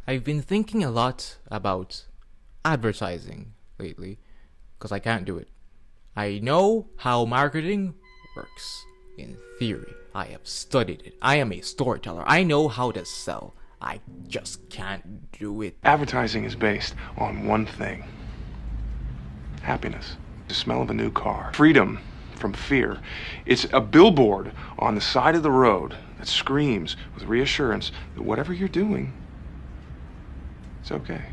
I've been thinking a lot about advertising lately, because I can't do it. I know how marketing works in theory. I have studied it. I am a storyteller. I know how to sell. I just can't do it. Advertising is based on one thing: happiness, the smell of a new car, freedom from fear. It's a billboard on the side of the road that screams with reassurance that whatever you're doing, it's okay.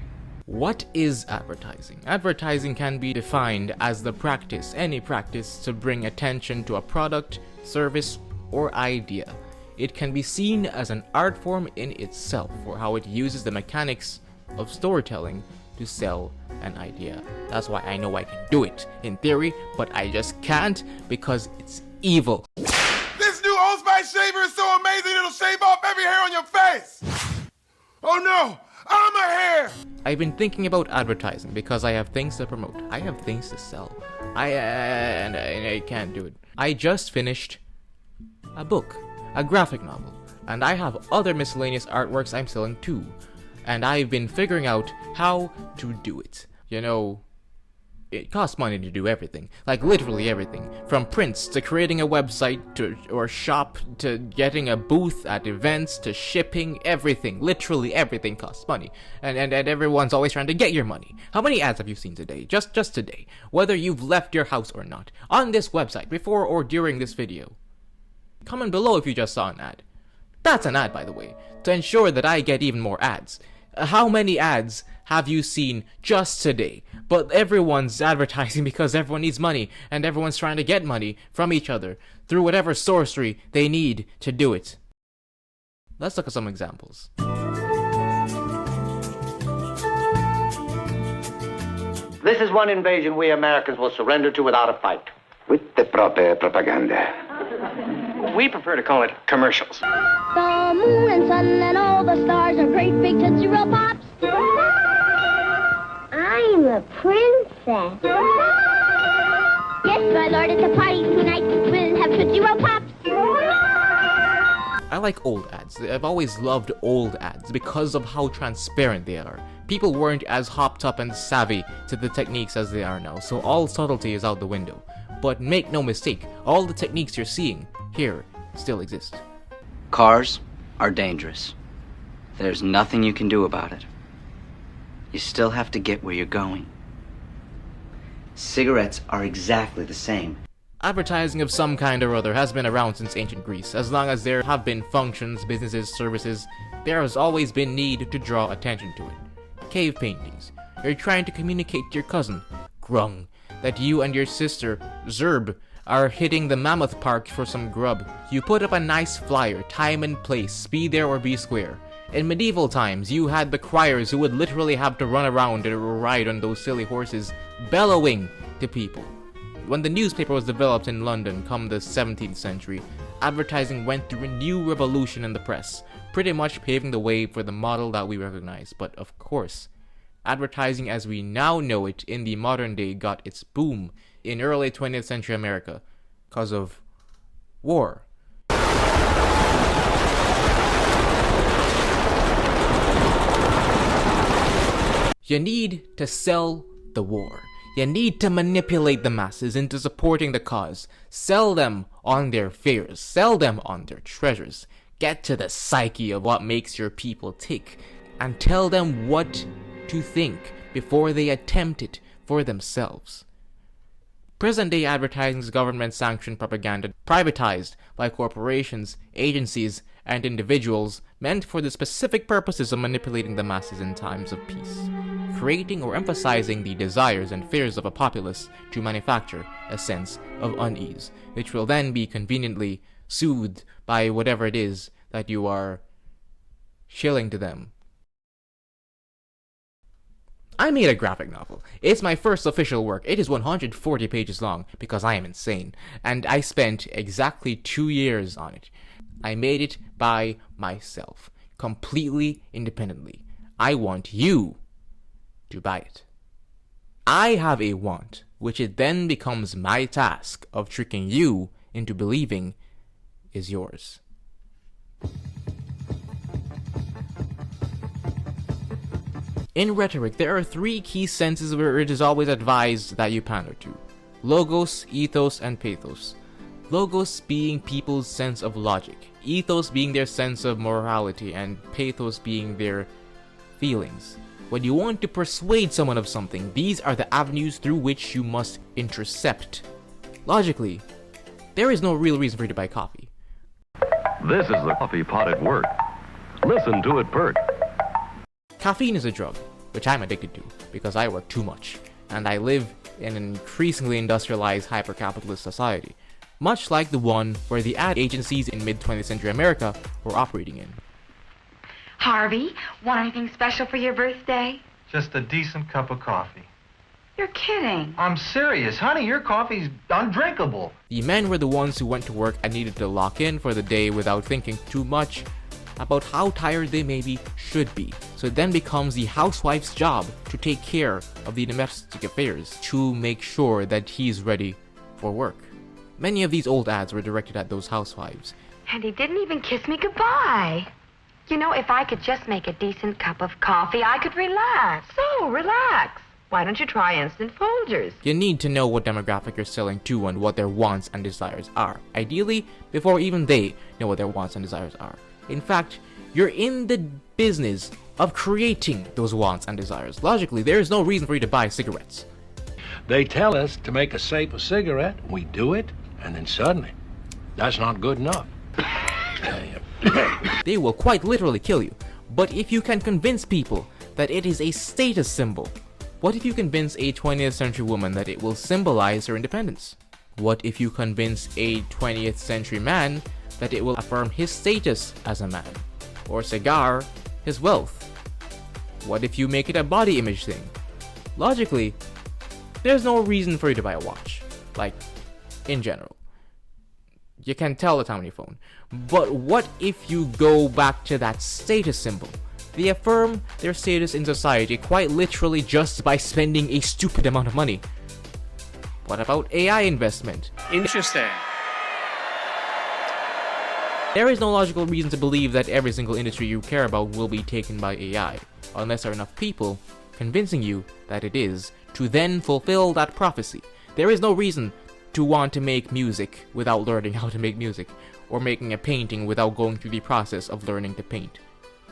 What is advertising? Advertising can be defined as the practice, any practice, to bring attention to a product, service, or idea. It can be seen as an art form in itself, or how it uses the mechanics of storytelling to sell an idea. That's why I know I can do it in theory, but I just can't because it's evil. This new Old Spice shaver is so amazing it'll shave off every hair on your face! Oh no! I'm a hair! I've been thinking about advertising because I have things to promote. I have things to sell. And I can't do it. I just finished a book, a graphic novel, and I have other miscellaneous artworks I'm selling too. And I've been figuring out how to do it. You know, it costs money to do everything. Like literally everything. From prints to creating a website to or shop to getting a booth at events to shipping, everything. Literally everything costs money. And everyone's always trying to get your money. How many ads have you seen today? Just today. Whether you've left your house or not. On this website, before or during this video. Comment below if you just saw an ad. That's an ad, by the way, to ensure that I get even more ads. How many ads have you seen just today? But everyone's advertising because everyone needs money, and everyone's trying to get money from each other through whatever sorcery they need to do it. Let's look at some examples. This is one invasion we Americans will surrender to without a fight. With the proper propaganda. We prefer to call it commercials. The moon and sun and all the stars are great big Tootsie Roll Pops. I'm a princess. Yes, my lord, at the party tonight we'll have Tootsie Roll Pops. I like old ads. I've always loved old ads because of how transparent they are. People weren't as hopped up and savvy to the techniques as they are now, so all subtlety is out the window. But make no mistake, all the techniques you're seeing here still exist. Cars are dangerous. There's nothing you can do about it. You still have to get where you're going. Cigarettes are exactly the same. Advertising of some kind or other has been around since ancient Greece. As long as there have been functions, businesses, services, there has always been need to draw attention to it. Cave paintings. You're trying to communicate to your cousin, Grung, that you and your sister, Zerb, are hitting the Mammoth Park for some grub. You put up a nice flyer, time and place, be there or be square. In medieval times, you had the criers who would literally have to run around and ride on those silly horses, bellowing to people. When the newspaper was developed in London come the 17th century, advertising went through a new revolution in the press, pretty much paving the way for the model that we recognize. But of course, advertising as we now know it in the modern day got its boom in early 20th century America because of war. You need to sell the war. You need to manipulate the masses into supporting the cause. Sell them on their fears. Sell them on their treasures. Get to the psyche of what makes your people tick and tell them what to think before they attempt it for themselves. Present-day advertising is government-sanctioned propaganda privatized by corporations, agencies, and individuals meant for the specific purposes of manipulating the masses in times of peace, creating or emphasizing the desires and fears of a populace to manufacture a sense of unease, which will then be conveniently soothed by whatever it is that you are shilling to them. I made a graphic novel. It's my first official work. It is 140 pages long because I am insane, and I spent exactly 2 years on it. I made it by myself, completely independently. I want you to buy it. I have a want, which it then becomes my task of tricking you into believing is yours. In Rhetoric, there are 3 key senses where it is always advised that you pander to: logos, ethos, and pathos. Logos being people's sense of logic, ethos being their sense of morality, and pathos being their feelings. When you want to persuade someone of something, these are the avenues through which you must intercept. Logically, there is no real reason for you to buy coffee. This is the coffee pot at work. Listen to it perk. Caffeine is a drug, which I'm addicted to because I work too much, and I live in an increasingly industrialized hyper-capitalist society, much like the one where the ad agencies in mid-20th century America were operating in. Harvey, want anything special for your birthday? Just a decent cup of coffee. You're kidding. I'm serious. Honey, your coffee's undrinkable. The men were the ones who went to work and needed to lock in for the day without thinking too much about how tired they maybe should be. So it then becomes the housewife's job to take care of the domestic affairs, to make sure that he's ready for work. Many of these old ads were directed at those housewives. And he didn't even kiss me goodbye. You know, if I could just make a decent cup of coffee, I could relax. So, relax. Why don't you try Instant Folgers? You need to know what demographic you're selling to and what their wants and desires are. Ideally, before even they know what their wants and desires are. In fact, you're in the business of creating those wants and desires. Logically, there is no reason for you to buy cigarettes. They tell us to make a safer cigarette, we do it, and then suddenly, that's not good enough. They will quite literally kill you. But if you can convince people that it is a status symbol, what if you convince a 20th century woman that it will symbolize her independence? What if you convince a 20th century man that it will affirm his status as a man? Or cigar, his wealth? What if you make it a body image thing? Logically, there's no reason for you to buy a watch. Like, in general. You can tell the time on your phone. But what if you go back to that status symbol? They affirm their status in society quite literally just by spending a stupid amount of money. What about AI investment? Interesting. There is no logical reason to believe that every single industry you care about will be taken by AI, unless there are enough people convincing you that it is, to then fulfill that prophecy. There is no reason to want to make music without learning how to make music, or making a painting without going through the process of learning to paint.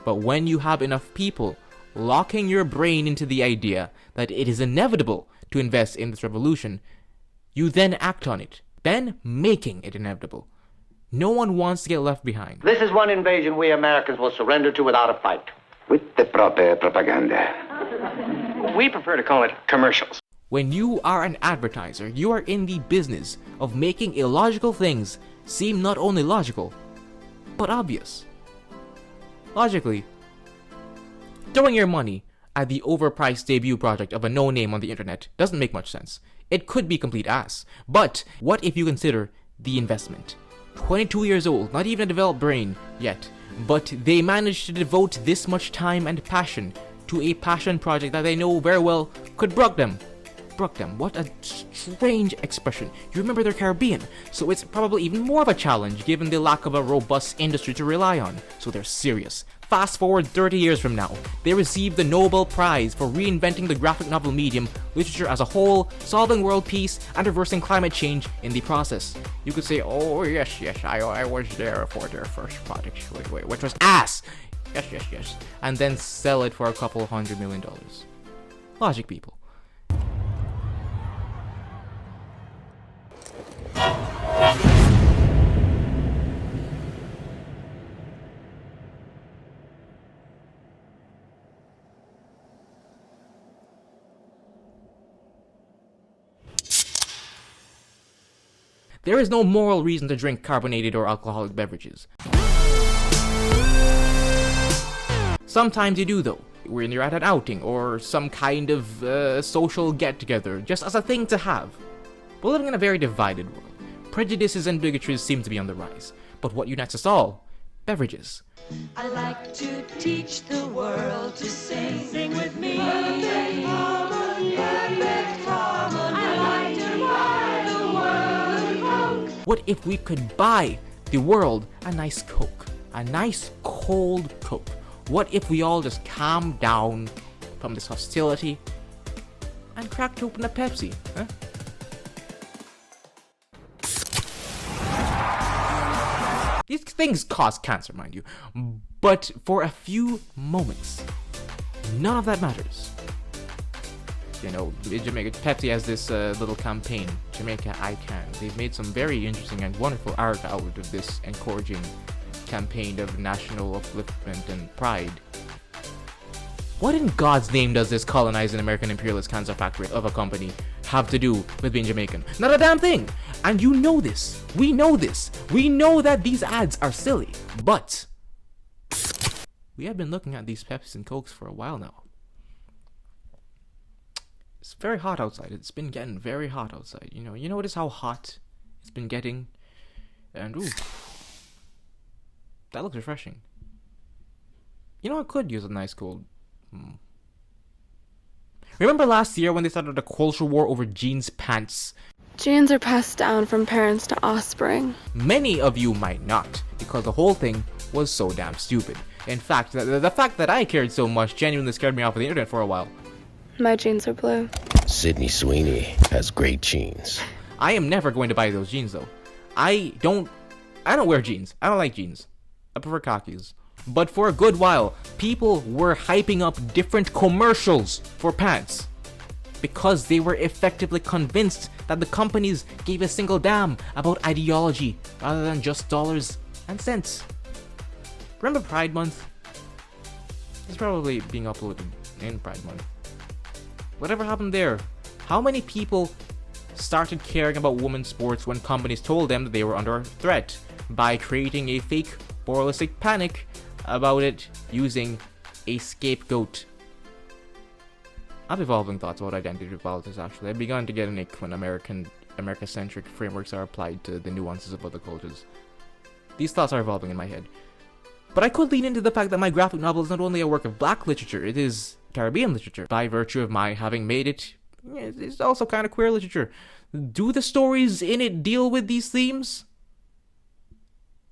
But when you have enough people locking your brain into the idea that it is inevitable to invest in this revolution, you then act on it, then making it inevitable. No one wants to get left behind. This is one invasion we Americans will surrender to without a fight. With the proper propaganda. We prefer to call it commercials. When you are an advertiser, you are in the business of making illogical things seem not only logical, but obvious. Logically, throwing your money at the overpriced debut project of a no-name on the internet doesn't make much sense. It could be complete ass. But what if you consider the investment? 22 years old, not even a developed brain yet, but they managed to devote this much time and passion to a passion project that they know very well could brook them. What a strange expression. You remember they're Caribbean, so it's probably even more of a challenge given the lack of a robust industry to rely on. So they're serious. Fast forward 30 years from now, they receive the Nobel Prize for reinventing the graphic novel medium, literature as a whole, solving world peace, and reversing climate change in the process. You could say, oh yes, I was there for their first project, which was ass! Yes. And then sell it for a couple $100 million. Logic, people. There is no moral reason to drink carbonated or alcoholic beverages. Sometimes you do though, when you're at an outing or some kind of social get-together, just as a thing to have. We're living in a very divided world. Prejudices and bigotries seem to be on the rise. But what unites us all? Beverages. I like to teach the world to sing. Sing with me. Perfect harmony. Perfect harmony. I like to buy the world a Coke. What if we could buy the world a nice Coke? A nice cold Coke. What if we all just calm down, from this hostility and cracked open a Pepsi, huh? These things cause cancer, mind you, but for a few moments, none of that matters. You know, in Jamaica, Pepsi has this little campaign, Jamaica I Can. They've made some very interesting and wonderful art out of this encouraging campaign of national upliftment and pride. What in God's name does this colonizing American imperialist cancer factory of a company have to do with being Jamaican? Not a damn thing! And you know this. We know this. We know that these ads are silly. But we have been looking at these Pepsis and Cokes for a while now. It's very hot outside. It's been getting very hot outside. You notice how hot it's been getting? And ooh, that looks refreshing. You know, I could use a nice cold. Remember last year when they started a culture war over jeans pants? Genes are passed down from parents to offspring. Many of you might not, because the whole thing was so damn stupid. In fact, the fact that I cared so much genuinely scared me off of the internet for a while. My jeans are blue. Sydney Sweeney has great jeans. I am never going to buy those jeans though. I don't wear jeans. I don't like jeans. I prefer khakis. But for a good while, people were hyping up different commercials for pants because they were effectively convinced that the companies gave a single damn about ideology rather than just dollars and cents. Remember Pride Month? It's probably being uploaded in Pride Month. Whatever happened there? How many people started caring about women's sports when companies told them that they were under threat by creating a fake moralistic panic about it using a scapegoat? I have evolving thoughts about identity politics, actually. I've begun to get an ick when America-centric frameworks are applied to the nuances of other cultures. These thoughts are evolving in my head. But I could lean into the fact that my graphic novel is not only a work of black literature, it is Caribbean literature. By virtue of my having made it, it's also kind of queer literature. Do the stories in it deal with these themes?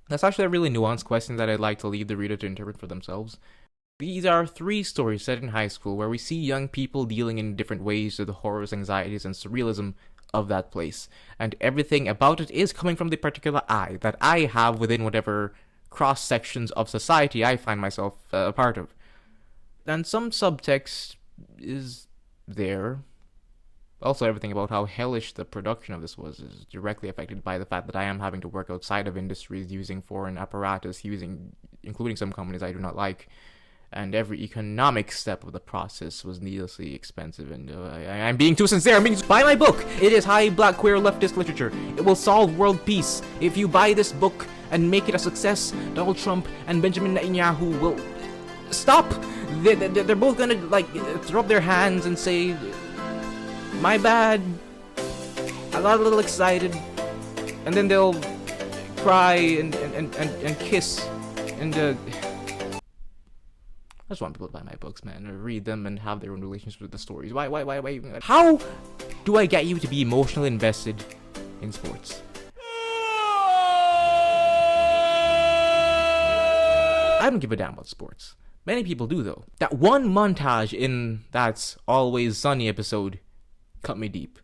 That's actually a really nuanced question that I'd like to leave the reader to interpret for themselves. These are 3 stories set in high school where we see young people dealing in different ways with the horrors, anxieties, and surrealism of that place. And everything about it is coming from the particular I that I have within whatever cross-sections of society I find myself a part of. And some subtext is there. Also, everything about how hellish the production of this was is directly affected by the fact that I am having to work outside of industries using foreign apparatus, including some companies I do not like. And every economic step of the process was needlessly expensive, and I'm being too sincere. Buy my book! It is high black queer leftist literature. It will solve world peace. If you buy this book and make it a success, Donald Trump and Benjamin Netanyahu will stop. They're both gonna throw up their hands and say, "My bad. I got a little excited," and then they'll cry and kiss and. I just want people to buy my books, man, and read them and have their own relationships with the stories. Why? How do I get you to be emotionally invested in sports? I don't give a damn about sports. Many people do, though. That one montage in That's Always Sunny episode cut me deep.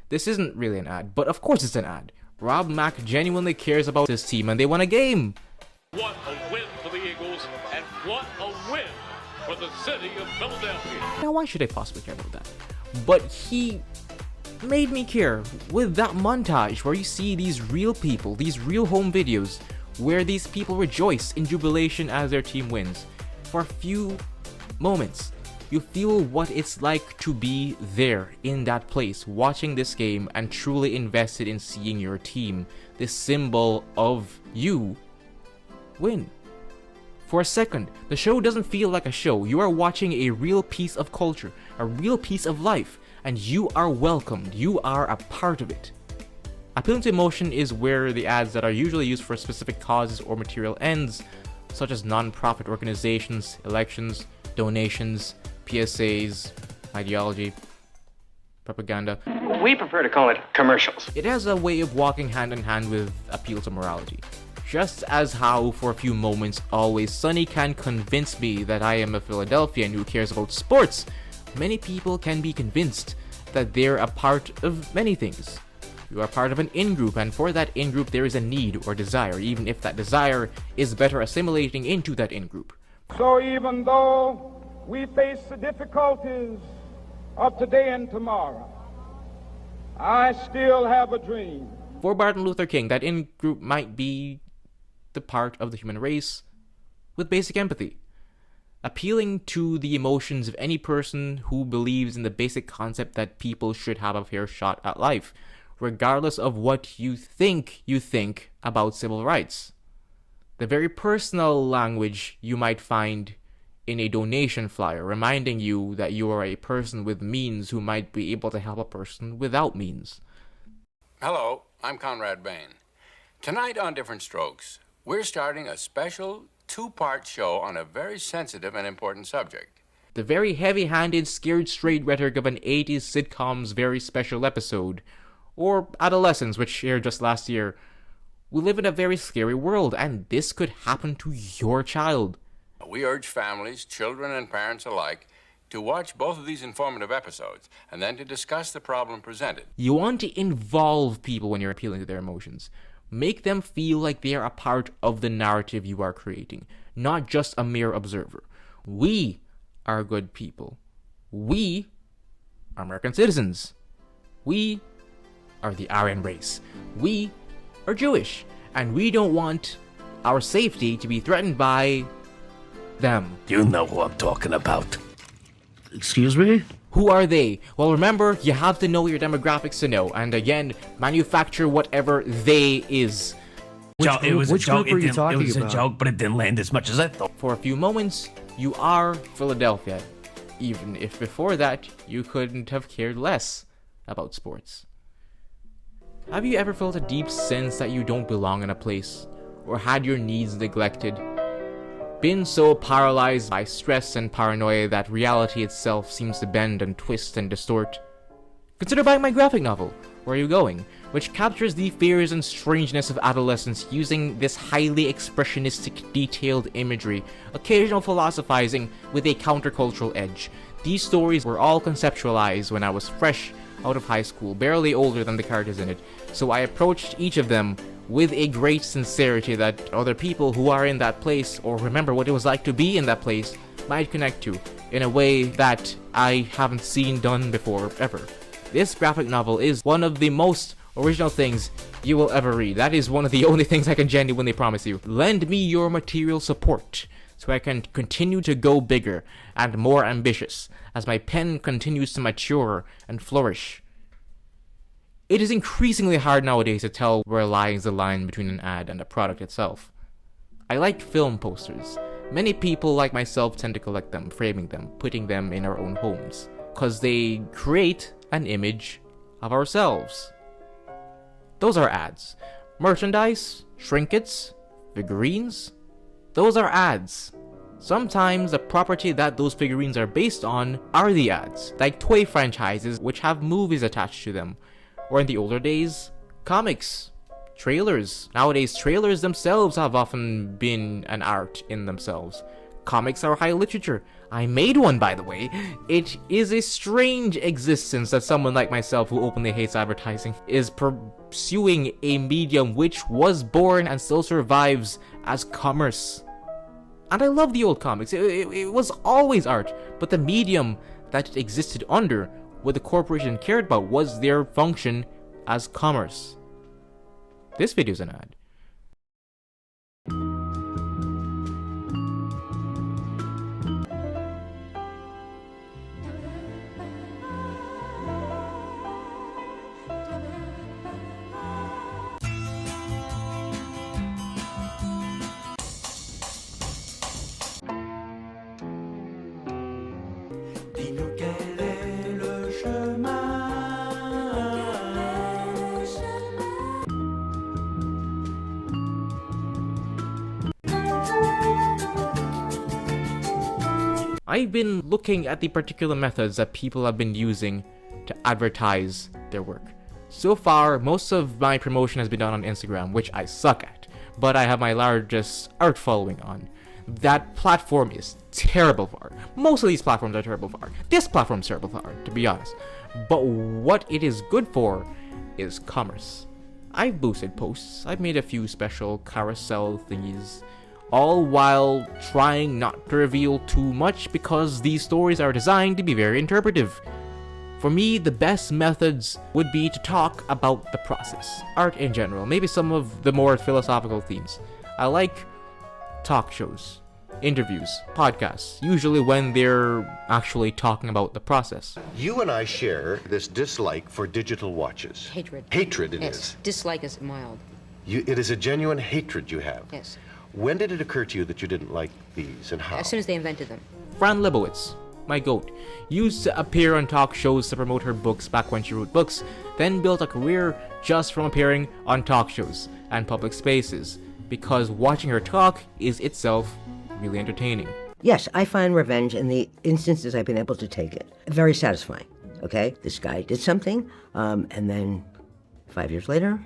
This isn't really an ad, but of course it's an ad. Rob Mack genuinely cares about his team and they won a game. What a win for the Eagles, and what a win for the city of Philadelphia. Now why should I possibly care about that? But he made me care with that montage where you see these real people, these real home videos, where these people rejoice in jubilation as their team wins. For a few moments, you feel what it's like to be there in that place, watching this game and truly invested in seeing your team, this symbol of you, win. For a second, the show doesn't feel like a show. You are watching a real piece of culture, a real piece of life, and you are welcomed. You are a part of it. Appealing to emotion is where the ads that are usually used for specific causes or material ends, such as non-profit organizations, elections, donations, PSAs, ideology, propaganda. We prefer to call it commercials. It has a way of walking hand in hand with appeal to morality. Just as how, for a few moments, Always Sunny can convince me that I am a Philadelphian who cares about sports, many people can be convinced that they're a part of many things. You are part of an in-group, and for that in-group there is a need or desire, even if that desire is better assimilating into that in-group. So even though we face the difficulties of today and tomorrow, I still have a dream. For Martin Luther King, that in-group might be the part of the human race with basic empathy, appealing to the emotions of any person who believes in the basic concept that people should have a fair shot at life, regardless of what you think about civil rights. The very personal language you might find in a donation flyer, reminding you that you are a person with means who might be able to help a person without means. Hello, I'm Conrad Bain. Tonight on Different Strokes, we're starting a special two-part show on a very sensitive and important subject. The very heavy-handed, scared-straight rhetoric of an 80s sitcom's very special episode, or Adolescence, which aired just last year. We live in a very scary world, and this could happen to your child. We urge families, children, and parents alike to watch both of these informative episodes, and then to discuss the problem presented. You want to involve people when you're appealing to their emotions. Make them feel like they are a part of the narrative you are creating, not just a mere observer. We are good people. We are American citizens. We are the Aryan race. We are Jewish, and we don't want our safety to be threatened by them. You know who I'm talking about. Excuse me? Who are they? Well, remember, you have to know your demographics to know, and again, manufacture whatever they is. It was a joke, but it didn't land as much as I thought. For a few moments, you are Philadelphia, even if before that, you couldn't have cared less about sports. Have you ever felt a deep sense that you don't belong in a place, or had your needs neglected? Been so paralyzed by stress and paranoia that reality itself seems to bend and twist and distort? Consider buying my graphic novel, Where Are You Going?, which captures the fears and strangeness of adolescence using this highly expressionistic, detailed imagery, occasional philosophizing with a countercultural edge. These stories were all conceptualized when I was fresh out of high school, barely older than the characters in it, so I approached each of them with a great sincerity that other people who are in that place or remember what it was like to be in that place might connect to, in a way that I haven't seen done before ever. This graphic novel is one of the most original things you will ever read. That is one of the only things I can genuinely promise you. Lend me your material support so I can continue to go bigger and more ambitious as my pen continues to mature and flourish. It is increasingly hard nowadays to tell where lies the line between an ad and a product itself. I like film posters. Many people like myself tend to collect them, framing them, putting them in our own homes, because they create an image of ourselves. Those are ads. Merchandise, trinkets, figurines, those are ads. Sometimes the property that those figurines are based on are the ads, like toy franchises which have movies attached to them, or in the older days, comics, trailers. Nowadays, trailers themselves have often been an art in themselves. Comics are high literature. I made one, by the way. It is a strange existence that someone like myself who openly hates advertising is pursuing a medium which was born and still survives as commerce. And I love the old comics. It was always art, but the medium that it existed under, what the corporation cared about, was their function as commerce. This video is an ad. Dis-nous quel est le chemin. I've been looking at the particular methods that people have been using to advertise their work. So far, most of my promotion has been done on Instagram, which I suck at. but I have my largest art following on. That platform is terrible for art. Most of these platforms are terrible for art. This platform's terrible for art, to be honest. But what it is good for is commerce. I've boosted posts, I've made a few special carousel thingies, all while trying not to reveal too much because these stories are designed to be very interpretive. For me, the best methods would be to talk about the process, art in general, maybe some of the more philosophical themes. I like talk shows, interviews, podcasts, usually when they're actually talking about the process. You and I share this dislike for digital watches. Hatred. Hatred it Yes. is. Dislike is mild. It is a genuine hatred you have. Yes. When did it occur to you that you didn't like these and how? As soon as they invented them. Fran Lebowitz, my goat, used to appear on talk shows to promote her books back when she wrote books, then built a career just from appearing on talk shows and public spaces, because watching her talk is itself really entertaining. Yes, I find revenge in the instances I've been able to take it very satisfying. Okay, this guy did something, and then 5 years later,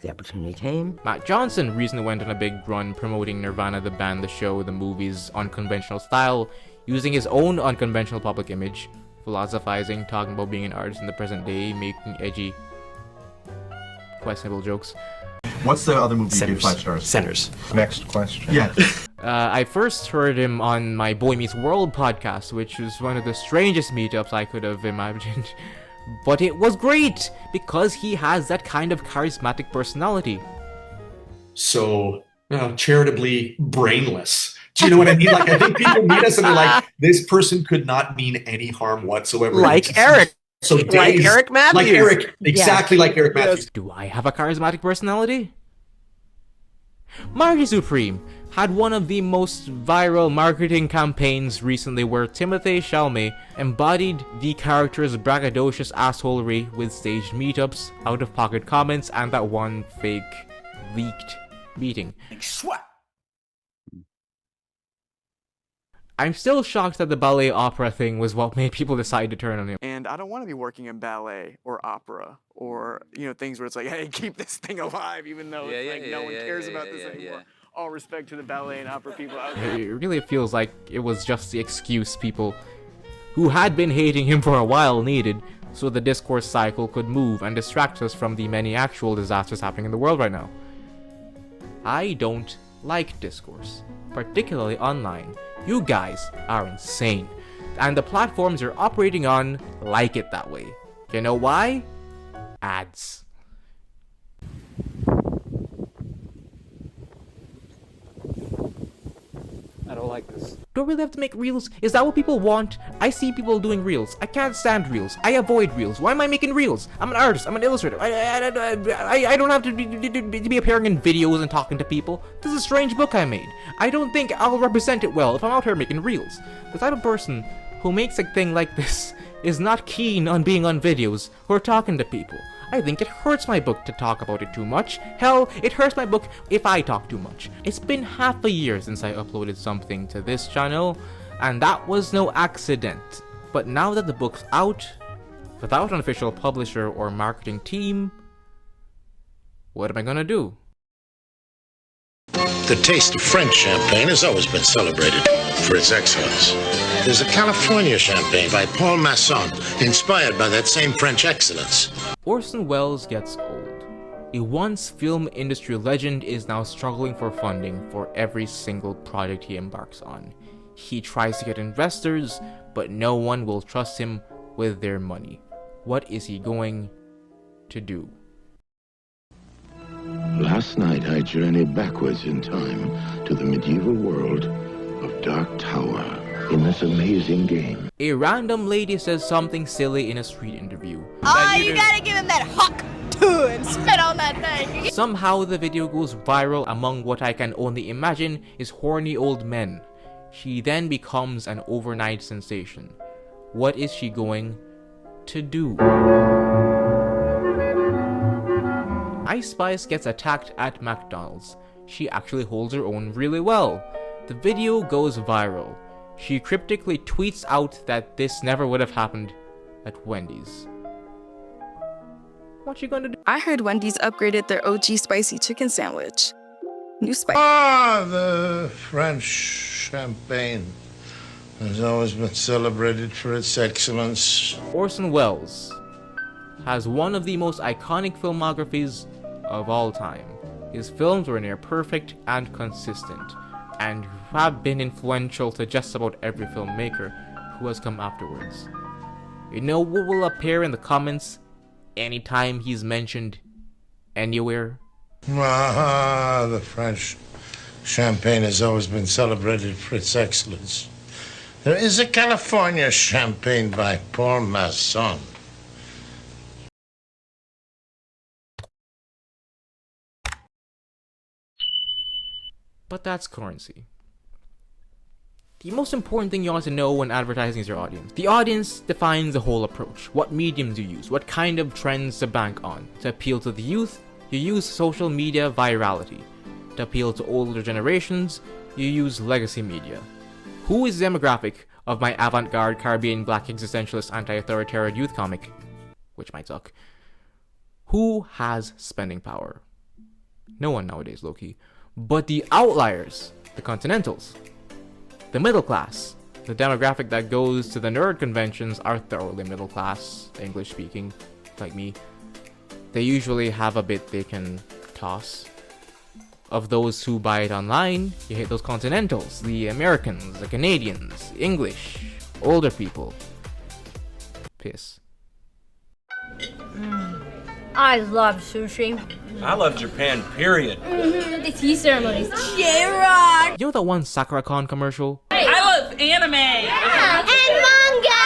the opportunity came. Matt Johnson recently went on a big run promoting Nirvana, the band, the show, the movies, unconventional style, using his own unconventional public image, philosophizing, talking about being an artist in the present day, making edgy, questionable jokes. What's the other movie you gave 5 stars? Sinners. Next question. Yeah. I first heard him on my Boy Meets World podcast, which was one of the strangest meetups I could have imagined. But it was great, because he has that kind of charismatic personality. So, charitably brainless. Do you know what I mean? Like, I think people meet us and they're like, this person could not mean any harm whatsoever. Like Eric. So like Eric Matthews. Like Eric, exactly like Eric Matthews. Do I have a charismatic personality? Margie Supreme had one of the most viral marketing campaigns recently where Timothée Chalamet embodied the character's braggadocious assholery with staged meetups, out-of-pocket comments, and that one fake leaked meeting. I'm still shocked that the ballet opera thing was what made people decide to turn on him. And I don't want to be working in ballet or opera or, things where it's like, hey, keep this thing alive, even though no one cares about this anymore. All respect to the ballet and opera people out there. It really feels like it was just the excuse people who had been hating him for a while needed, so the discourse cycle could move and distract us from the many actual disasters happening in the world right now. I don't like discourse, particularly online. You guys are insane, and the platforms you're operating on like it that way. You know why? Ads. I don't like this. Do I really have to make reels? Is that what people want? I see people doing reels. I can't stand reels. I avoid reels. Why am I making reels? I'm an artist. I'm an illustrator. I don't have to be appearing in videos and talking to people. This is a strange book I made. I don't think I'll represent it well if I'm out here making reels. The type of person who makes a thing like this is not keen on being on videos or talking to people. I think it hurts my book to talk about it too much. Hell, it hurts my book if I talk too much. It's been half a year since I uploaded something to this channel, and that was no accident. But now that the book's out, without an official publisher or marketing team, what am I gonna do? The taste of French champagne has always been celebrated for its excellence. There's a California champagne by Paul Masson, inspired by that same French excellence. Orson Welles gets old. A once film industry legend is now struggling for funding for every single project he embarks on. He tries to get investors, but no one will trust him with their money. What is he going to do? Last night I journeyed backwards in time to the medieval world of Dark Tower in this amazing game. A random lady says something silly in a street interview. Oh, you gotta give him that hawk too and spit on that thing. Somehow the video goes viral among what I can only imagine is horny old men. She then becomes an overnight sensation. What is she going to do? Ice Spice gets attacked at McDonald's. She actually holds her own really well. The video goes viral. She cryptically tweets out that this never would have happened at Wendy's. What you gonna do? I heard Wendy's upgraded their OG spicy chicken sandwich. New spice. The French champagne has always been celebrated for its excellence. Orson Welles has one of the most iconic filmographies of all time. His films were near perfect and consistent, and have been influential to just about every filmmaker who has come afterwards. You know what will appear in the comments anytime he's mentioned anywhere? The French champagne has always been celebrated for its excellence. There is a California champagne by Paul Masson. But that's currency. The most important thing you want to know when advertising is your audience. The audience defines the whole approach. What mediums you use, what kind of trends to bank on. To appeal to the youth, you use social media virality. To appeal to older generations, you use legacy media. Who is the demographic of my avant-garde Caribbean black existentialist anti-authoritarian youth comic? Which might suck. Who has spending power? No one nowadays, low-key. But the outliers, the continentals, the middle class, the demographic that goes to the nerd conventions are thoroughly middle class, English speaking, like me. They usually have a bit they can toss. Of those who buy it online, you hit those continentals, the Americans, the Canadians, English, older people. Piss. I love sushi. I love Japan, period. The tea ceremonies. J-Rock! You know that one Sakura-Con commercial? I love anime! Yeah. And manga!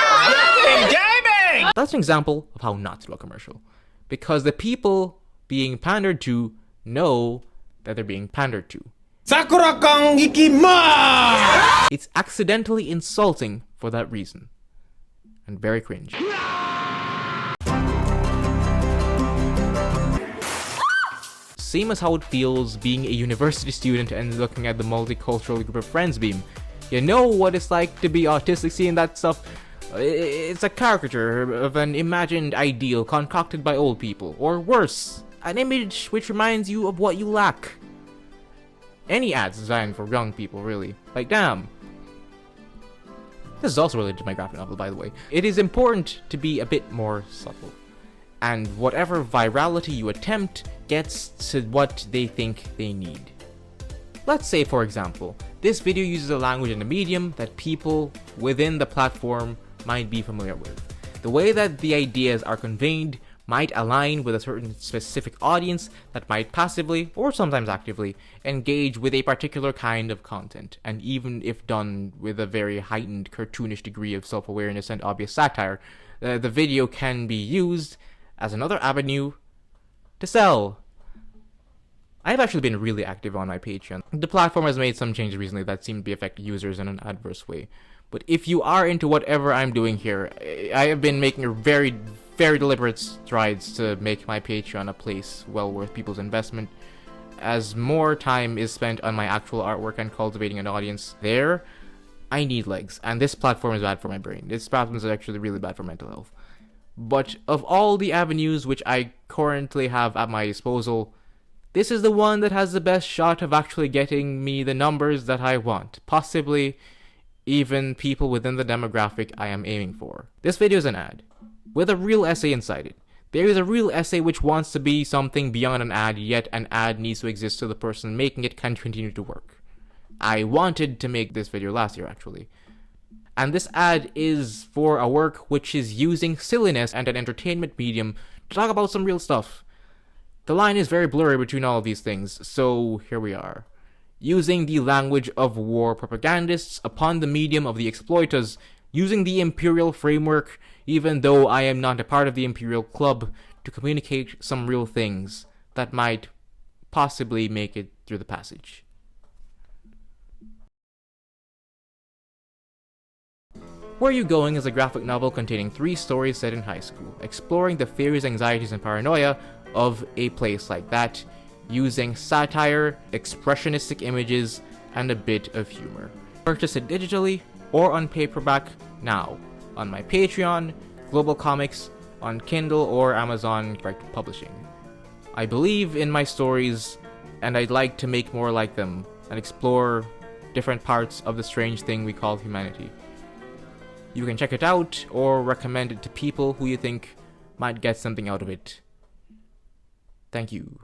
And gaming! That's an example of how not to do a commercial. Because the people being pandered to know that they're being pandered to. Sakura-Con ikimasu! It's accidentally insulting for that reason. And very cringe. Same as how it feels being a university student and looking at the multicultural group of friends beam. You know what it's like to be autistic seeing that stuff? It's a caricature of an imagined ideal concocted by old people. Or worse, an image which reminds you of what you lack. Any ads designed for young people, really. Like, damn. This is also related to my graphic novel, by the way. It is important to be a bit more subtle. And whatever virality you attempt gets to what they think they need. Let's say, for example, this video uses a language and a medium that people within the platform might be familiar with. The way that the ideas are conveyed might align with a certain specific audience that might passively, or sometimes actively, engage with a particular kind of content, and even if done with a very heightened cartoonish degree of self-awareness and obvious satire, the video can be used as another avenue to sell. I've actually been really active on my Patreon. The platform has made some changes recently that seem to be affecting users in an adverse way. But if you are into whatever I'm doing here, I have been making very, very deliberate strides to make my Patreon a place well worth people's investment. As more time is spent on my actual artwork and cultivating an audience there, I need legs. And this platform is bad for my brain. This platform is actually really bad for mental health. But of all the avenues which I currently have at my disposal, this is the one that has the best shot of actually getting me the numbers that I want. Possibly even people within the demographic I am aiming for. This video is an ad, with a real essay inside it. There is a real essay which wants to be something beyond an ad, yet an ad needs to exist so the person making it can continue to work. I wanted to make this video last year, actually. And this ad is for a work which is using silliness and an entertainment medium to talk about some real stuff. The line is very blurry between all of these things, so here we are. Using the language of war propagandists upon the medium of the exploiters, using the imperial framework, even though I am not a part of the imperial club, to communicate some real things that might possibly make it through the passage. Where You Going is a graphic novel containing 3 stories set in high school, exploring the fears, anxieties, and paranoia of a place like that, using satire, expressionistic images, and a bit of humor. Purchase it digitally or on paperback now on my Patreon, Globalcomix, on Kindle or Amazon Direct Publishing. I believe in my stories and I'd like to make more like them and explore different parts of the strange thing we call humanity. You can check it out or recommend it to people who you think might get something out of it. Thank you.